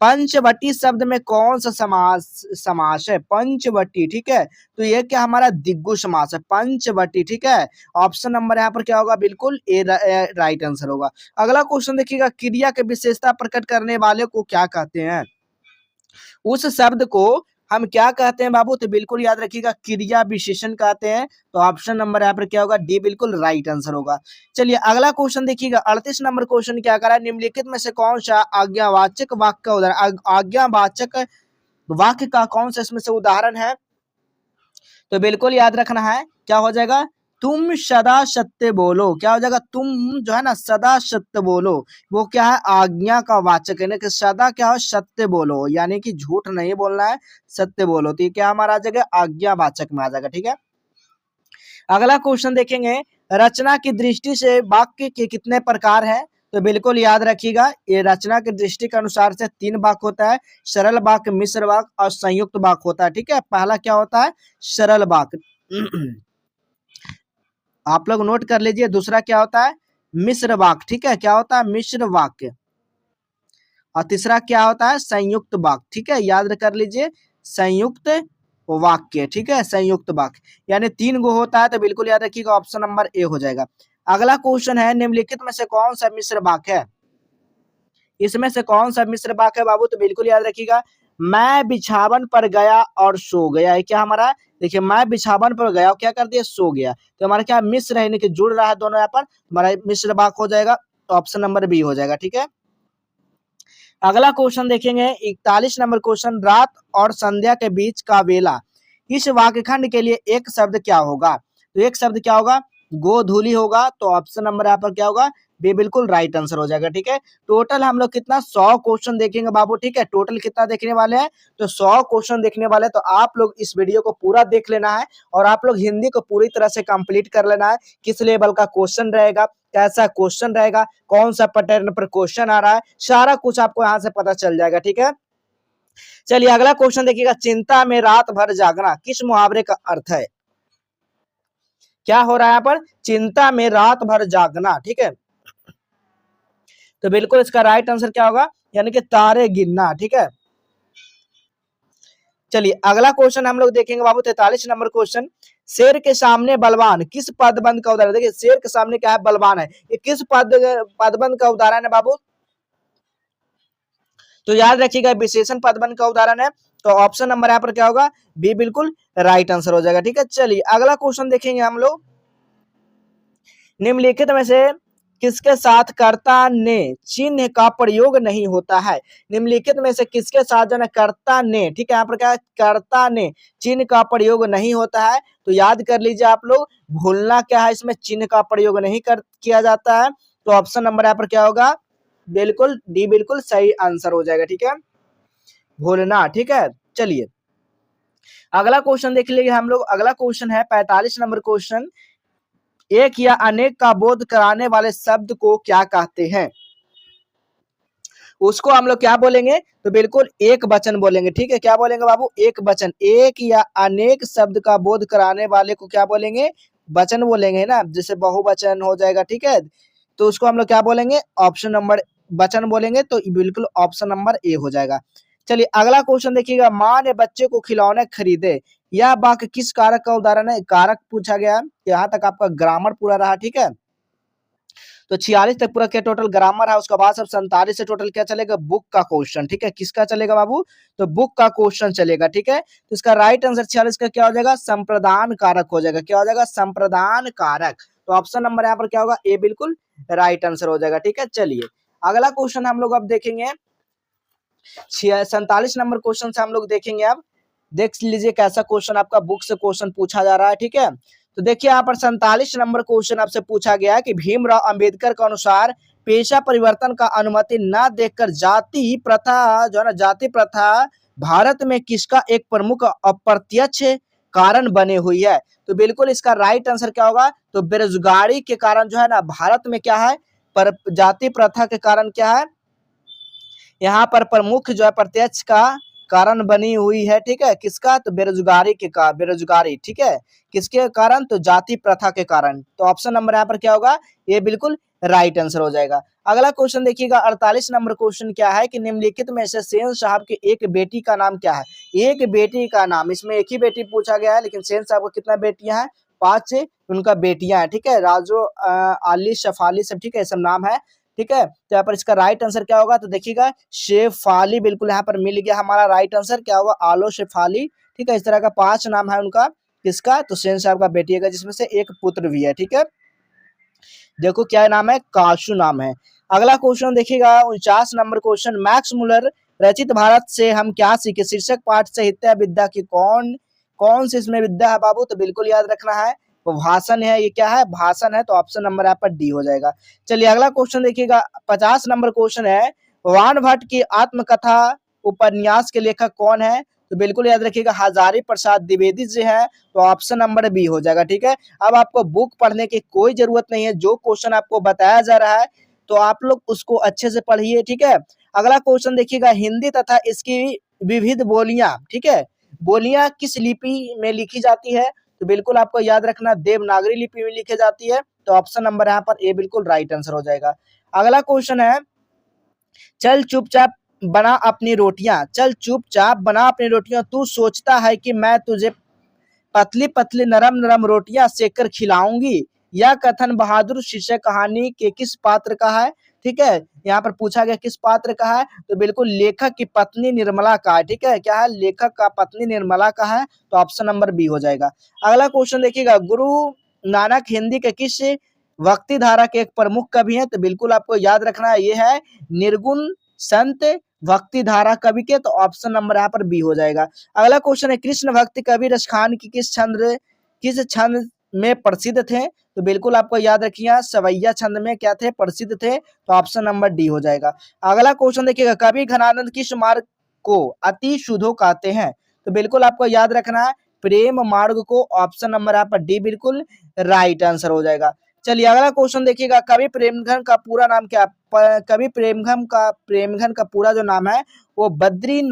पंचवटी शब्द में कौन सा समास समास है। पंचवटी, ठीक है, तो ये क्या हमारा दिग्गु समास है, पंचवटी, ठीक है। ऑप्शन नंबर यहाँ पर क्या होगा, बिल्कुल ए राइट आंसर होगा। अगला क्वेश्चन देखिएगा, क्रिया के विशेषता प्रकट करने वाले को क्या कहते हैं। उस शब्द को हम क्या कहते हैं बाबू, तो बिल्कुल याद रखिएगा, क्रिया विशेषण कहते हैं। तो ऑप्शन नंबर यहाँ पर क्या होगा, डी बिल्कुल राइट आंसर होगा। चलिए अगला क्वेश्चन देखिएगा, 38 नंबर क्वेश्चन क्या करा है, निम्नलिखित में से कौन सा आज्ञावाचक वाक्य का उदाहरण, आज्ञावाचक वाक्य का कौन सा इसमें से उदाहरण है। तो बिल्कुल याद रखना है, क्या हो जाएगा, तुम सदा सत्य बोलो। क्या हो जाएगा, तुम जो है ना सदा सत्य बोलो, वो क्या है, आज्ञा का वाचक है ना, कि सदा क्या हो, सत्य बोलो, यानी कि झूठ नहीं बोलना है, सत्य बोलो। तो ये क्या हमारा आ जाएगा, आज्ञावाचक में आ जाएगा, ठीक है। अगला क्वेश्चन देखेंगे, रचना की दृष्टि से वाक्य के कितने प्रकार है। तो बिल्कुल याद रखिएगा, ये रचना की दृष्टि के अनुसार से 3 वाक्य होता है, सरल वाक्य, मिश्र वाक्य और संयुक्त वाक्य होता है, ठीक है। पहला क्या होता है, सरल वाक्य, आप लोग नोट कर लीजिए। दूसरा क्या होता है, मिश्र वाक्य, ठीक है, क्या होता है, मिश्र वाक्य। और तीसरा क्या होता है, संयुक्त वाक्य, ठीक है, याद कर लीजिए, संयुक्त वाक्य, ठीक है, संयुक्त वाक्य, यानी 3 गो होता है। तो बिल्कुल याद रखिएगा, ऑप्शन नंबर ए हो जाएगा। अगला क्वेश्चन है, निम्नलिखित में से कौन सा मिश्र वाक्य है। इसमें से कौन सा मिश्र वाक्य है बाबू, तो बिल्कुल याद रखिएगा, मैं बिछावन पर गया और सो गया, है क्या हमारा, देखिए मैं बिछावन पर गया और क्या कर दिया, सो गया। तो हमारा क्या मिश्र है, यानी कि जुड़ रहा है दोनों, यहाँ पर हमारा मिश्र वाक्य हो जाएगा। तो ऑप्शन नंबर बी हो जाएगा, ठीक है। अगला क्वेश्चन देखेंगे, 41 नंबर क्वेश्चन, रात और संध्या के बीच का वेला, इस वाक्यखंड के लिए एक शब्द क्या होगा। तो एक शब्द क्या होगा, गोधूली होगा, तो ऑप्शन नंबर यहाँ पर क्या होगा, बी बिल्कुल राइट आंसर हो जाएगा। ठीक है, टोटल हम लोग कितना 100 क्वेश्चन देखेंगे बाबू। ठीक है, टोटल कितना देखने वाले हैं, तो 100 क्वेश्चन देखने वाले हैं। तो आप लोग इस वीडियो को पूरा देख लेना है और आप लोग हिंदी को पूरी तरह से कंप्लीट कर लेना है। किस लेवल का क्वेश्चन रहेगा, कैसा क्वेश्चन रहेगा, कौन सा पैटर्न पर क्वेश्चन आ रहा है, सारा कुछ आपको यहाँ से पता चल जाएगा। ठीक है, चलिए अगला क्वेश्चन देखिएगा, चिंता में रात भर जागना किस मुहावरे का अर्थ है। क्या हो रहा है यहाँ पर, चिंता में रात भर जागना। ठीक है, तो बिल्कुल इसका राइट आंसर क्या होगा, यानी कि तारे गिनना। ठीक है, चलिए अगला क्वेश्चन हम लोग देखेंगे बाबू, 43 नंबर क्वेश्चन, शेर के सामने बलवान किस पदबंध का उदाहरण। देखिए शेर के सामने क्या है, बलवान है, ये किस पदबंध का उदाहरण है बाबू, तो याद रखिएगा विशेषण पदबंध का उदाहरण है। तो ऑप्शन नंबर यहाँ पर क्या होगा, बी बिल्कुल राइट आंसर हो जाएगा। ठीक है, चलिए अगला क्वेश्चन देखेंगे हम लोग, निम्नलिखित में से किसके साथ कर्ता ने चिन्ह का प्रयोग नहीं होता है। निम्नलिखित में से किसके साथ जो है कर्ता ने, ठीक है, यहाँ पर क्या है, कर्ता ने चिन्ह का प्रयोग नहीं होता है। तो याद कर लीजिए आप लोग, भूलना क्या है, इसमें चिन्ह का प्रयोग नहीं किया जाता है। तो ऑप्शन नंबर यहाँ पर क्या होगा, बिल्कुल डी बिल्कुल सही आंसर हो जाएगा। ठीक है, भूलना। ठीक है, चलिए अगला क्वेश्चन देख लीजिए हम लोग, अगला क्वेश्चन है 45 नंबर क्वेश्चन, एक या अनेक का बोध कराने वाले शब्द को क्या कहते हैं। उसको हम लोग क्या बोलेंगे, तो बिल्कुल एक वचन बोलेंगे। ठीक है, क्या बोलेंगे बाबू, एक वचन। एक या अनेक शब्द का बोध कराने वाले को क्या बोलेंगे, वचन बोलेंगे ना, जैसे बहुवचन हो जाएगा। ठीक है, तो उसको हम लोग क्या बोलेंगे, ऑप्शन नंबर वचन बोलेंगे। तो बिल्कुल ऑप्शन नंबर ए हो जाएगा। चलिए अगला क्वेश्चन देखिएगा, माँ ने बच्चे को खिलौने खरीदे, यह वाक्य किस कारक का उदाहरण है। कारक पूछा गया, यहाँ तक आपका ग्रामर पूरा रहा। ठीक है, तो 46 तक पूरा क्या टोटल ग्रामर है, उसके बाद सब 47 से टोटल क्या चलेगा, बुक का क्वेश्चन। ठीक है, किसका चलेगा बाबू, तो बुक का क्वेश्चन चलेगा। ठीक है, तो इसका राइट आंसर 46 का क्या हो जाएगा, संप्रदान कारक हो जाएगा। क्या हो जाएगा, संप्रदान कारक। तो ऑप्शन नंबर यहाँ पर क्या होगा, ए बिल्कुल राइट आंसर हो जाएगा। ठीक है, चलिए अगला क्वेश्चन हम लोग अब देखेंगे, 47 नंबर क्वेश्चन से हम लोग देखेंगे। अब देख लीजिए कैसा क्वेश्चन आपका बुक से क्वेश्चन पूछा जा रहा है। ठीक है, तो देखिए यहाँ पर 47 नंबर क्वेश्चन आपसे पूछा गया है कि भीमराव अंबेडकर के अनुसार पेशा परिवर्तन का अनुमति न देकर जाति प्रथा जो है ना, जाति प्रथा भारत में किसका एक प्रमुख अप्रत्यक्ष कारण बने हुई है। तो बिल्कुल इसका राइट आंसर क्या होगा, तो बेरोजगारी के कारण जो है ना, भारत में क्या है, पर जाति प्रथा के कारण क्या है, यहाँ पर प्रमुख जो है प्रत्यक्ष का कारण बनी हुई है। ठीक है, किसका, तो बेरोजगारी के कारण, बेरोजगारी। ठीक है, किसके कारण, तो जाति प्रथा के कारण। तो ऑप्शन नंबर यहाँ पर क्या होगा, ये बिल्कुल राइट आंसर हो जाएगा। अगला क्वेश्चन देखिएगा, 48 नंबर क्वेश्चन क्या है कि निम्नलिखित में से सेन साहब की एक बेटी का नाम क्या है। एक बेटी का नाम, इसमें एक ही बेटी पूछा गया है, लेकिन सेन साहब को कितना बेटियां हैं, 5 उनका बेटियां हैं। ठीक है, राजो आली शफाली सब, ठीक है, सब नाम है। ठीक है, तो यहाँ पर इसका राइट आंसर क्या होगा, तो देखिएगा शेफाली, बिल्कुल यहाँ पर मिल गया हमारा राइट आंसर, क्या होगा, आलो शेफाली। ठीक है, इस तरह का 5 नाम है उनका, किसका, तो सेन साहब का बेटी है, जिसमें से एक पुत्र भी है। ठीक है, देखो क्या नाम है, काशु नाम है। अगला क्वेश्चन देखिएगा, 49 नंबर क्वेश्चन, मैक्स मुलर रचित भारत से हम क्या सीखे शीर्षक पाठ साहित्य विद्या की कौन कौन सी इसमें विद्या है बाबू, तो बिल्कुल याद रखना है, वो भाषण है। ये क्या है, भाषण है। तो ऑप्शन नंबर यहाँ पर डी हो जाएगा। चलिए अगला क्वेश्चन देखिएगा, 50 नंबर क्वेश्चन है, वान भट्ट की आत्मकथा उपन्यास के लेखक कौन है। तो बिल्कुल याद रखिएगा, हजारी प्रसाद द्विवेदी जी है। तो ऑप्शन नंबर बी हो जाएगा। ठीक है, अब आपको बुक पढ़ने की कोई जरूरत नहीं है, जो क्वेश्चन आपको बताया जा रहा है तो आप लोग उसको अच्छे से पढ़िए। ठीक है, अगला क्वेश्चन देखिएगा, हिंदी तथा इसकी विविध बोलियां, ठीक है, बोलियां किस लिपि में लिखी जाती है। तो बिल्कुल आपको याद रखना, देवनागरी लिपि में लिखी जाती है। तो ऑप्शन नंबर यहाँ पर ए बिल्कुल राइट आंसर हो जाएगा। अगला क्वेश्चन है, चल चुपचाप बना अपनी रोटियां, चल चुपचाप बना अपनी रोटियां, तू सोचता है कि मैं तुझे पतली पतली नरम नरम रोटियां सेक कर खिलाऊंगी। यह कथन बहादुर शीर्षक कहानी के किस पात्र का है। ठीक है, यहाँ पर पूछा गया किस पात्र का है, तो बिल्कुल लेखक की पत्नी निर्मला का है। ठीक है, क्या है, लेखक का पत्नी निर्मला का है। तो ऑप्शन नंबर बी हो जाएगा। अगला क्वेश्चन देखिएगा, गुरु नानक हिंदी के किस भक्ति धारा के एक प्रमुख कवि हैं। तो बिल्कुल आपको याद रखना है, ये है निर्गुण संत भक्ति धारा कवि के। तो ऑप्शन नंबर यहाँ पर बी हो जाएगा। अगला क्वेश्चन है, कृष्ण भक्ति कवि रसखान की किस छंद में प्रसिद्ध थे, तो बिल्कुल आपको याद रखिए सवैया छंद में क्या थे, प्रसिद्ध थे, तो ऑप्शन नंबर डी हो जाएगा। अगला क्वेश्चन देखिएगा, कवि घनानंद किस मार्ग को अति शुद्धो कहते हैं, तो बिल्कुल आपको याद रखना है प्रेम मार्ग को, ऑप्शन नंबर यहाँ पर डी बिल्कुल राइट आंसर हो जाएगा। चलिए अगला क्वेश्चन देखिएगा, कवि प्रेमघन का पूरा नाम क्या, कवि प्रेमघन का पूरा जो नाम है वो बद्री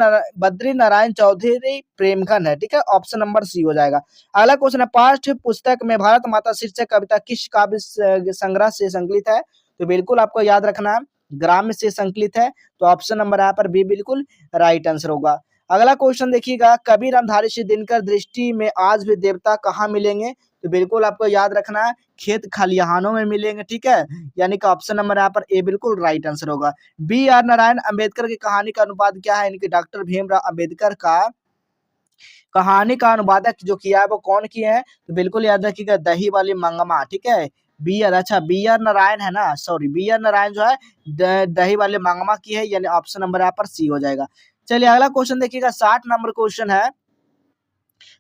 नारायण चौधरी प्रेमघन है, ठीक है, ऑप्शन नंबर सी हो जाएगा। अगला क्वेश्चन है, पाठ्य पुस्तक में भारत माता शीर्षक कविता किस काव्य संग्रह से संकलित है, तो बिल्कुल आपको याद रखना है ग्राम्य से संकलित है, तो ऑप्शन नंबर यहाँ पर बी बिल्कुल राइट आंसर होगा। अगला क्वेश्चन देखिएगा, कबीर रामधारी श्री दिनकर दृष्टि में आज भी देवता कहाँ मिलेंगे, तो बिल्कुल आपको याद रखना है खेत खलिहानों में मिलेंगे, ठीक है, यानी कि ऑप्शन नंबर यहाँ पर ए बिल्कुल राइट आंसर होगा। बी आर नारायण अंबेडकर की कहानी का अनुवाद क्या है, यानी कि डॉक्टर भीमराव अंबेडकर का कहानी का अनुवादक जो किया है वो कौन किया है, तो बिल्कुल याद रखिएगा दही वाली मंगमा, ठीक है, बी आर, अच्छा बी आर नारायण है ना, सॉरी बी आर नारायण जो है दही वाले मंगमा की है, यानी ऑप्शन नंबर यहाँ पर सी हो जाएगा। चलिए अगला क्वेश्चन देखिएगा, 60 नंबर क्वेश्चन है,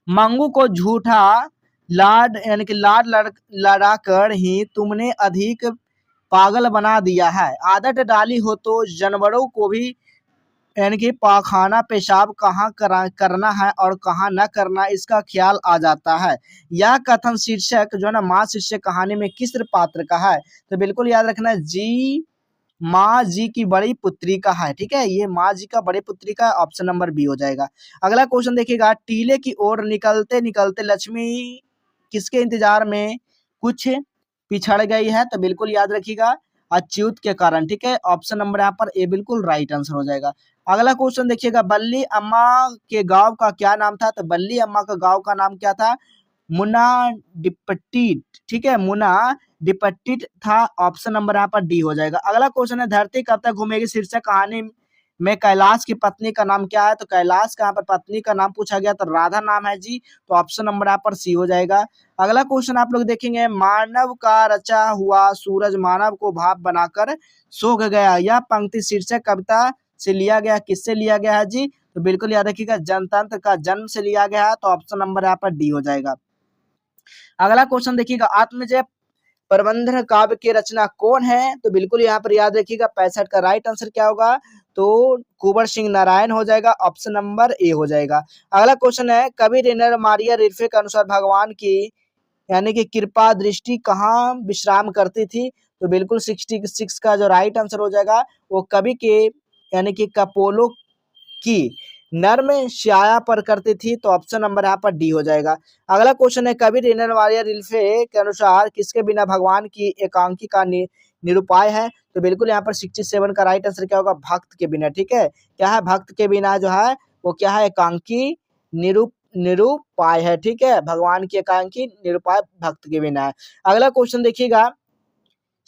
मंगू को झूठा लाड यानी कि लड़ाकर ही तुमने अधिक पागल बना दिया है, आदत डाली हो तो जानवरों को भी यानी कि पाखाना पेशाब कहाँ करना है और कहाँ न करना इसका ख्याल आ जाता है। यह कथन शीर्षक जो है ना माँ शीर्षक कहानी में किस पात्र का है, तो बिल्कुल याद रखना जी माँ जी की बड़ी पुत्री का है, ठीक है, ये माँ जी का बड़ी पुत्री का, ऑप्शन नंबर बी हो जाएगा। अगला क्वेश्चन देखिएगा, टीले की ओर निकलते निकलते लक्ष्मी किसके इंतजार में कुछ पिछड़ गई है, तो बिल्कुल याद रखिएगा अच्युत के कारण, ठीक है, ऑप्शन नंबर यहाँ पर ए बिल्कुल राइट आंसर हो जाएगा। अगला क्वेश्चन देखिएगा, बल्ली अम्मा के गांव का क्या नाम था, तो बल्ली अम्मा का गांव का नाम क्या था, मुना डिपट्टी, ठीक है, मुना डिपट्टिट था, ऑप्शन नंबर यहाँ पर डी हो जाएगा। अगला क्वेश्चन है, धरती कब तक घूमेगी शीर्षक कहानी में कैलाश की पत्नी का नाम क्या है, तो कैलाश का यहाँ पर पत्नी का नाम पूछा गया, तो राधा नाम है जी, तो ऑप्शन नंबर यहाँ पर सी हो जाएगा। अगला क्वेश्चन आप लोग देखेंगे, मानव का रचा हुआ सूरज मानव को भाप बनाकर सूख गया, यह पंक्ति शीर्षक कविता से लिया गया, किससे लिया गया है जी, तो बिल्कुल याद रखिएगा जनतंत्र का जन्म से लिया गया है, तो ऑप्शन नंबर यहाँ पर डी हो जाएगा। अगला क्वेश्चन देखिएगा, आत्मजय प्रबंधन काव्य की रचना कौन है, तो बिल्कुल यहाँ पर याद रखिएगा 65 का राइट आंसर क्या होगा, तो कुंवर सिंह नारायण हो जाएगा, ऑप्शन नंबर ए हो जाएगा। अगला क्वेश्चन है, कवि रेनर मारिया रिल्फे के अनुसार भगवान की यानी कि कृपा दृष्टि कहाँ विश्राम करती थी, तो बिल्कुल 66 का जो राइट आंसर हो जाएगा वो कवि के यानी कि कपोलो की नर्म श्याया पर करती थी, तो ऑप्शन नंबर यहाँ पर डी हो जाएगा। अगला क्वेश्चन है, कवि रेनर मारिया रिल्फे के अनुसार किसके बिना भगवान की एकांकी का निरूपाय है, तो बिल्कुल यहाँ पर 67 का राइट आंसर क्या होगा, भक्त के बिना, ठीक है, क्या है भक्त के बिना जो है वो क्या है एकांकी निरूपाय है, ठीक है, भगवान की एकांकी निरूपाय भक्त के बिना है। अगला क्वेश्चन देखिएगा,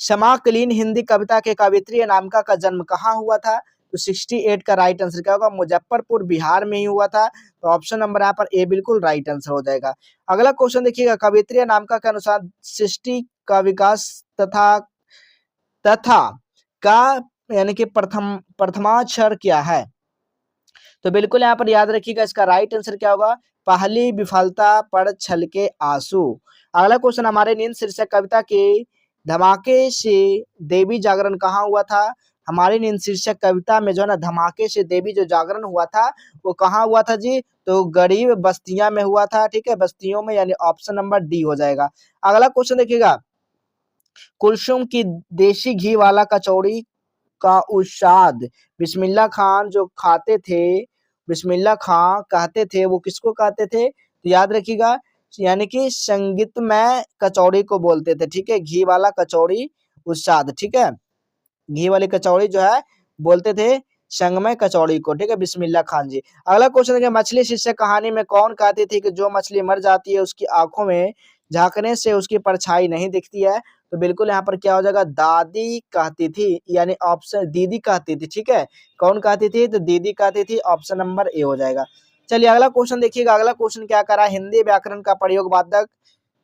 समाकालीन हिंदी कविता के कवित्री अनामिका का जन्म कहाँ हुआ था, तो 68 का राइट आंसर क्या होगा, मुजफ्फरपुर बिहार में ही हुआ था, तो ऑप्शन नंबर यहाँ पर ए बिल्कुल राइट आंसर हो जाएगा। अगला क्वेश्चन देखिएगा, कवित्री अनामिका के अनुसार सृष्टि का विकास तथा तथा का यानी कि प्रथमाक्षर क्या है, तो बिल्कुल यहाँ पर याद रखिएगा इसका राइट आंसर क्या होगा, पहली विफलता पर छलके आंसू। अगला क्वेश्चन, हमारे नींद शीर्षक कविता के धमाके से देवी जागरण कहाँ हुआ था, हमारी नींद शीर्षक कविता में जो है ना धमाके से देवी जो जागरण हुआ था वो कहाँ हुआ था जी, तो गरीब बस्तियां में हुआ था, ठीक है, बस्तियों में, यानी ऑप्शन नंबर डी हो जाएगा। अगला क्वेश्चन देखिएगा, कुलसुम की देसी घी वाला कचौड़ी का उस्ताद बिस्मिल्लाह खान जो खाते थे, बिस्मिल्लाह खां कहते थे, वो किसको कहते थे, तो याद रखिएगा यानी कि संगीतमय कचौड़ी को बोलते थे, ठीक है, घी वाला कचौड़ी उस्ताद, ठीक है, घी वाली कचौड़ी जो है बोलते थे संगमय कचौड़ी को, ठीक है, बिस्मिल्लाह खान जी। अगला क्वेश्चन है, मछली शीर्षक कहानी में कौन कहती थी कि जो मछली मर जाती है उसकी आंखों में झांकने से उसकी परछाई नहीं दिखती है, तो बिल्कुल यहाँ पर क्या हो जाएगा, दादी कहती थी, यानी ऑप्शन दीदी कहती थी, ठीक है, कौन कहती थी, तो दीदी कहती थी, ऑप्शन नंबर ए हो जाएगा। चलिए अगला क्वेश्चन देखिएगा, अगला क्वेश्चन क्या करा, हिंदी व्याकरण का प्रयोग वादक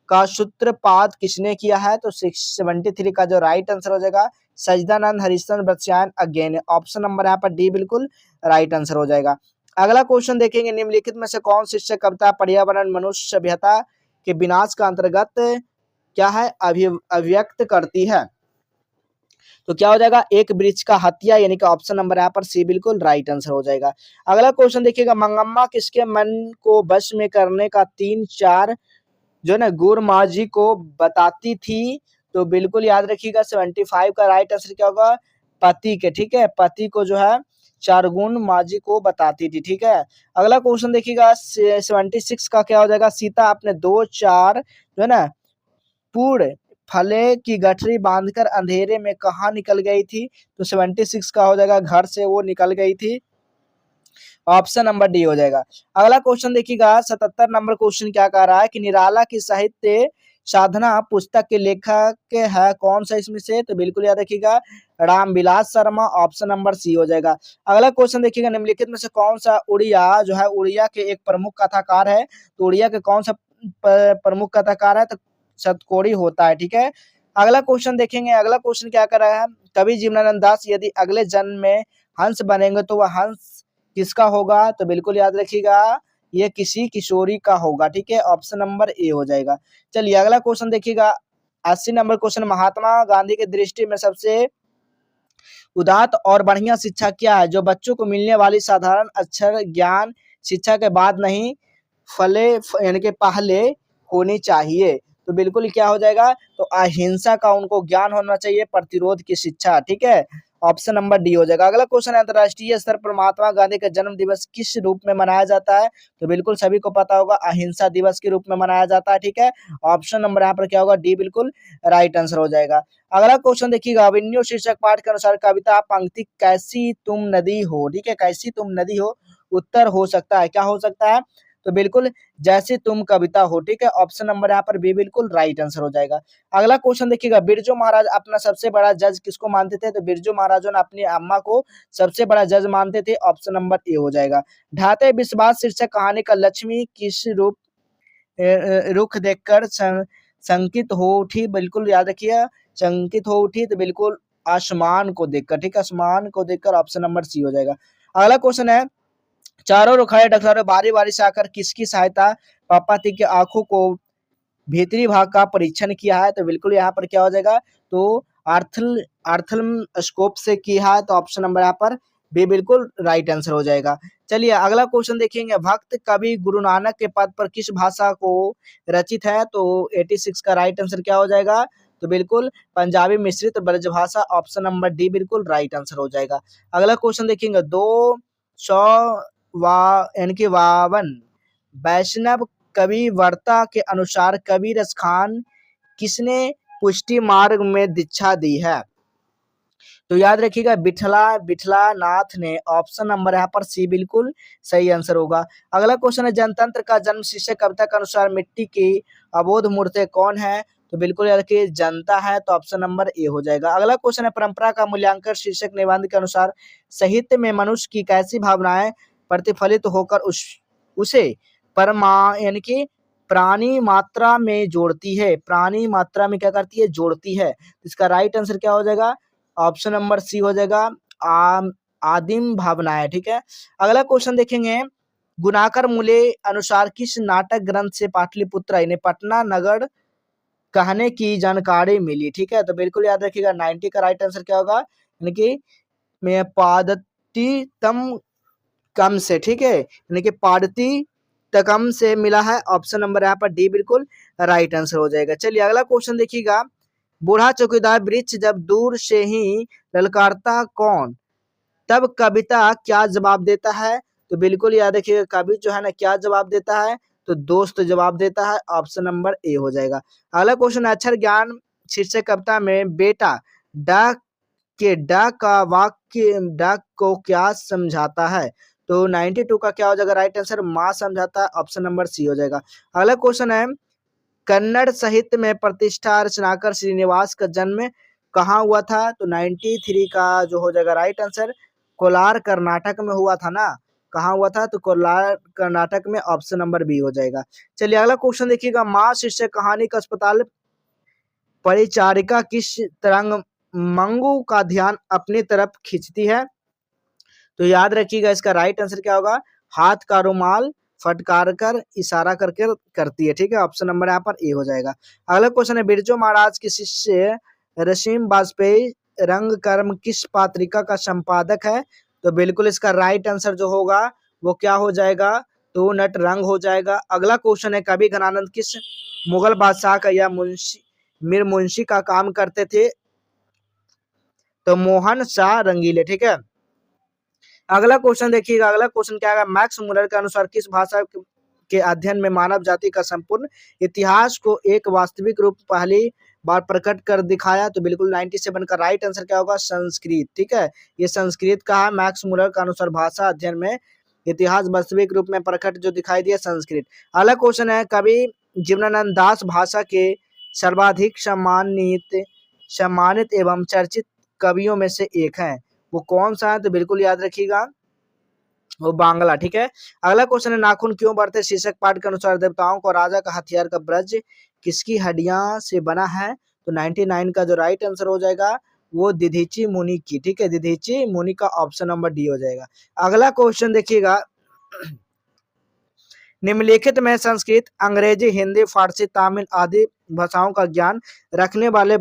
का सूत्रपात किसने किया है, तो 673 का जो राइट आंसर हो जाएगा सजदानंद हरिश्चंद्र बख्शियान अगेन, ऑप्शन नंबर यहाँ पर डी बिल्कुल राइट आंसर हो जाएगा। अगला क्वेश्चन देखेंगे, निम्नलिखित में से कौन शीर्षक कविता पर्यावरण मनुष्य सभ्यता के विनाश का अंतर्गत क्या है अभिव्यक्त करती है। तो क्या हो जाएगा, एक वृक्ष का हत्या, यानी कि ऑप्शन नंबर यहाँ पर सी बिल्कुल राइट आंसर हो जाएगा। अगला क्वेश्चन देखिएगा, मंगम्मा किसके मन को वश में करने का 3-4 जो है ना गुर माँ जी को बताती थी। तो बिल्कुल याद रखिएगा 75 का राइट आंसर क्या होगा, पति के, ठीक है, पति को जो है 4 गुण माँ जी को बताती थी, ठीक है। अगला क्वेश्चन देखिएगा 76 का क्या हो जाएगा, सीता अपने 2-4 जो है ना पूर्ण फले की गठरी बांधकर अंधेरे में कहाँ निकल गई थी। तो 76 का हो जाएगा, घर से वो निकल गई थी, ऑप्शन नंबर डी हो जाएगा। अगला क्वेश्चन देखिएगा 77 नंबर क्वेश्चन क्या कह रहा है कि निराला की साहित्य साधना पुस्तक के लेखक है कौन सा इसमें से। तो बिल्कुल याद रखिएगा Ramvilas Sharma, option number C हो जाएगा। अगला क्वेश्चन देखिएगा निम्नलिखित में से कौन सा उड़िया जो है उड़िया के एक प्रमुख कथाकार है। तो उड़िया के कौन सा प्रमुख कथाकार है, तो शतकोड़ी होता है, ठीक है। अगला क्वेश्चन देखेंगे, अगला क्वेश्चन क्या कर रहा है, कवि जीवनानंद दास यदि अगले जन्म में हंस बनेंगे तो वह हंस किसका होगा। तो बिल्कुल याद रखिएगा ये किसी किशोरी का होगा, ठीक है, ऑप्शन नंबर ए हो जाएगा। चलिए अगला क्वेश्चन देखिएगा 80 नंबर क्वेश्चन, महात्मा गांधी की दृष्टि में सबसे उदात्त और बढ़िया शिक्षा क्या है, जो बच्चों को मिलने वाली साधारण अक्षर ज्ञान शिक्षा के बाद नहीं फले यानी कि पहले होनी चाहिए। तो बिल्कुल क्या हो जाएगा, तो अहिंसा का उनको ज्ञान होना चाहिए, प्रतिरोध की शिक्षा, ठीक है, ऑप्शन नंबर डी हो जाएगा। अगला क्वेश्चन है, अंतरराष्ट्रीय स्तर पर महात्मा गांधी का जन्म दिवस किस रूप में मनाया जाता है। तो बिल्कुल सभी को पता होगा अहिंसा दिवस के रूप में मनाया जाता है, ठीक है, ऑप्शन नंबर यहाँ पर क्या होगा, डी बिल्कुल राइट आंसर हो जाएगा। अगला क्वेश्चन देखिएगा, अभिमन्यु शीर्षक पाठ के अनुसार कविता पंक्ति कैसी तुम नदी हो, ठीक है, कैसी तुम नदी हो, उत्तर हो सकता है, क्या हो सकता है, तो बिल्कुल जैसे तुम कविता हो, ठीक है, ऑप्शन नंबर यहाँ पर बी बिल्कुल राइट आंसर हो जाएगा। अगला क्वेश्चन देखिएगा, बिरजू महाराज अपना सबसे बड़ा जज किसको मानते थे। तो बिरजू महाराजों ने अपनी अम्मा को सबसे बड़ा जज मानते थे, ऑप्शन नंबर ए हो जाएगा। ढाते विश्वास शीर्षक कहानी का लक्ष्मी किस रुख देखकर संकित हो उठी, बिल्कुल याद रखिए संकित हो उठी, तो बिल्कुल आसमान को देखकर, ठीक है, आसमान को देखकर, ऑप्शन नंबर सी हो जाएगा। अगला क्वेश्चन है, चारों रुखाए डॉक्टरों बारी बारी से आकर किसकी सहायता पापाती के आंखों को भीतरी भाग का परीक्षण किया है। तो बिल्कुल यहाँ पर क्या हो जाएगा, तो आर्थलस्कोप से किया है, तो ऑप्शन नंबर यहाँ पर बी बिल्कुल राइट आंसर हो जाएगा। चलिए अगला क्वेश्चन देखेंगे, भक्त कवि गुरु नानक के पद पर किस भाषा को रचित है। तो 86 का राइट आंसर क्या हो जाएगा, तो बिल्कुल पंजाबी मिश्रित ब्रजभाषा, ऑप्शन नंबर डी बिल्कुल राइट आंसर हो जाएगा। अगला क्वेश्चन देखेंगे, 252 वैष्णव कवि वार्ता के अनुसार कबीर खान किसने पुष्टि मार्ग में दीक्षा दी है। तो याद रखिएगा बिठला नाथ ने, ऑप्शन नंबर यहाँ पर सी बिल्कुल सही आंसर होगा। अगला क्वेश्चन है, जनतंत्र का जन्म शीर्षक कविता के अनुसार मिट्टी की अबोध मूर्ति कौन है। तो बिल्कुल याद रखिए जनता है, तो ऑप्शन नंबर ए हो जाएगा। अगला क्वेश्चन है, परंपरा का मूल्यांकन शीर्षक निबंध के अनुसार साहित्य में मनुष्य की कैसी भावनाएं प्रतिफलित होकर उसे परमा यानी कि प्राणी मात्रा में जोड़ती है, प्राणी मात्रा में क्या करती है, जोड़ती है। इसका राइट आंसर क्या हो जाएगा, ऑप्शन नंबर सी हो जाएगा आदिम भावनाएं, ठीक है। अगला क्वेश्चन देखेंगे, गुणाकर मूल्य अनुसार किस नाटक ग्रंथ से पाटलिपुत्र यानी पटना नगर कहने की जानकारी मिली, ठीक है। तो बिल्कुल याद रखिएगा 90 का राइट आंसर क्या होगा, यानी कि मैं पादती तम कम से, ठीक है, यानी कि पादती तकम से मिला है, ऑप्शन नंबर यहाँ पर डी बिल्कुल राइट आंसर हो जाएगा। चलिए अगला क्वेश्चन देखिएगा, बूढ़ा चौकीदार वृक्ष जब दूर से ही ललकारता कौन, तब कविता क्या जवाब देता है। तो बिल्कुल याद रखिएगा कवि जो है ना क्या जवाब देता है, तो दोस्त जवाब देता है, ऑप्शन नंबर ए हो जाएगा। अगला क्वेश्चन, अक्षर ज्ञान शीर्षक कविता में बेटा डाक के डाक का वाक्य डाक को क्या समझाता है। तो 92 का क्या हो जाएगा राइट आंसर, माँ समझाता है, ऑप्शन नंबर सी हो जाएगा। अगला क्वेश्चन है, कन्नड़ साहित्य में प्रतिष्ठा रचनाकर श्रीनिवास का जन्म कहाँ हुआ था। तो 93 का जो हो जाएगा राइट आंसर, कोलार कर्नाटक में हुआ था ना, कहाँ हुआ था, तो कोलार कर्नाटक में, ऑप्शन नंबर बी हो जाएगा। चलिए अगला क्वेश्चन देखिएगा, माँ शीर्षक कहानी का अस्पताल परिचारिका किस तरंग मंगू का ध्यान अपनी तरफ खींचती है। तो याद रखिएगा इसका राइट आंसर क्या होगा, हाथ का रुमाल, फटकार कर इशारा करके करती है, ठीक है। ऑप्शन नंबर यहाँ पर ए हो जाएगा। अगला क्वेश्चन है, बिरजू महाराज के शिष्य रसीम वाजपेयी रंग कर्म किस पत्रिका का संपादक है? तो बिल्कुल इसका राइट आंसर जो होगा वो क्या हो जाएगा, तो नट रंग हो जाएगा। अगला क्वेश्चन है, कवि घनानंद किस मुगल बादशाह का या मीर मुंशी का काम करते थे? तो मोहन शाह रंगीले, ठीक है। अगला क्वेश्चन देखिएगा, अगला क्वेश्चन क्या है, मैक्स मुलर के अनुसार किस भाषा के अध्ययन में मानव जाति का संपूर्ण इतिहास को एक वास्तविक रूप पहली बार प्रकट कर दिखाया? तो बिल्कुल 97 का राइट आंसर क्या होगा, संस्कृत, ठीक है। ये संस्कृत का है। मैक्स मुलर के अनुसार भाषा अध्ययन में इतिहास वास्तविक रूप में प्रकट जो दिखाई दिया, संस्कृत। अगला क्वेश्चन है, कवि जीवनानंद दास भाषा के सर्वाधिक सम्मानित एवं चर्चित कवियों में से एक है, वो कौन सा है? तो बिल्कुल याद रखिएगा, वो बांग्ला, ठीक है। अगला क्वेश्चन है, नाखून क्यों बढ़ते शीर्षक पाठ के अनुसार देवताओं को राजा का हथियार का ब्रज किसकी हड्डियां से बना है? तो 99 का जो राइट आंसर हो जाएगा वो दिधीची मुनि की, ठीक है। दिधीची मुनि का ऑप्शन नंबर डी हो जाएगा। अगला क्वेश्चन देखिएगा, निम्नलिखित में संस्कृत, अंग्रेजी, हिंदी, फारसी, तमिल आदि भाषाओं का ज्ञान रखने वाले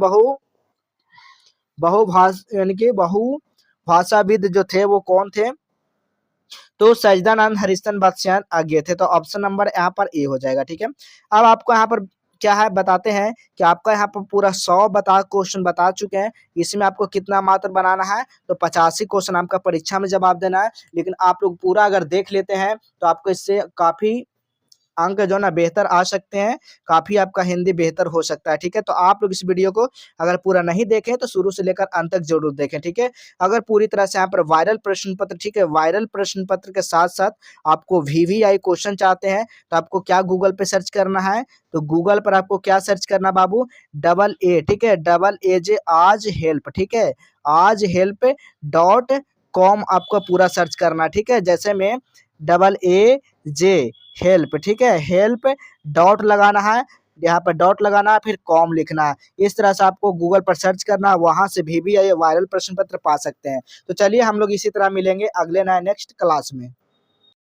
बहुभाषाविद जो थे वो कौन थे? तो सजदानंद हरिश्चंद्र बख्शियान आगे थे। तो ऑप्शन नंबर यहाँ पर ए हो जाएगा, ठीक है। अब आपको यहाँ पर क्या है बताते हैं कि आपका यहाँ पर पूरा 100 क्वेश्चन बता चुके हैं। इसमें आपको कितना मात्र बनाना है? तो 85 क्वेश्चन आपका परीक्षा में जवाब देना है। लेकिन आप लोग पूरा अगर देख लेते हैं तो आपको इससे काफी अंक जो ना बेहतर आ सकते हैं, काफी आपका हिंदी बेहतर हो सकता है, ठीक है। तो आप लोग इस वीडियो को अगर पूरा नहीं देखें तो शुरू से लेकर अंत तक जरूर देखें, ठीक है। अगर पूरी तरह से यहाँ पर वायरल प्रश्न पत्र, ठीक है, वायरल प्रश्न पत्र के साथ साथ आपको VVI क्वेश्चन चाहते हैं तो आपको क्या गूगल पे सर्च करना है? तो गूगल पर आपको क्या सर्च करना बाबू, AA, ठीक है, AAJ आज हेल्प, ठीक है, आज हेल्प .com आपको पूरा सर्च करना, ठीक है। जैसे में AAJ हेल्प, ठीक है, हेल्प डॉट लगाना है, यहाँ पर डॉट लगाना है, फिर कॉम लिखना है। इस तरह से आपको गूगल पर सर्च करना है, वहां से भी वायरल प्रश्न पत्र पा सकते हैं। तो चलिए हम लोग इसी तरह मिलेंगे अगले नए नेक्स्ट क्लास में।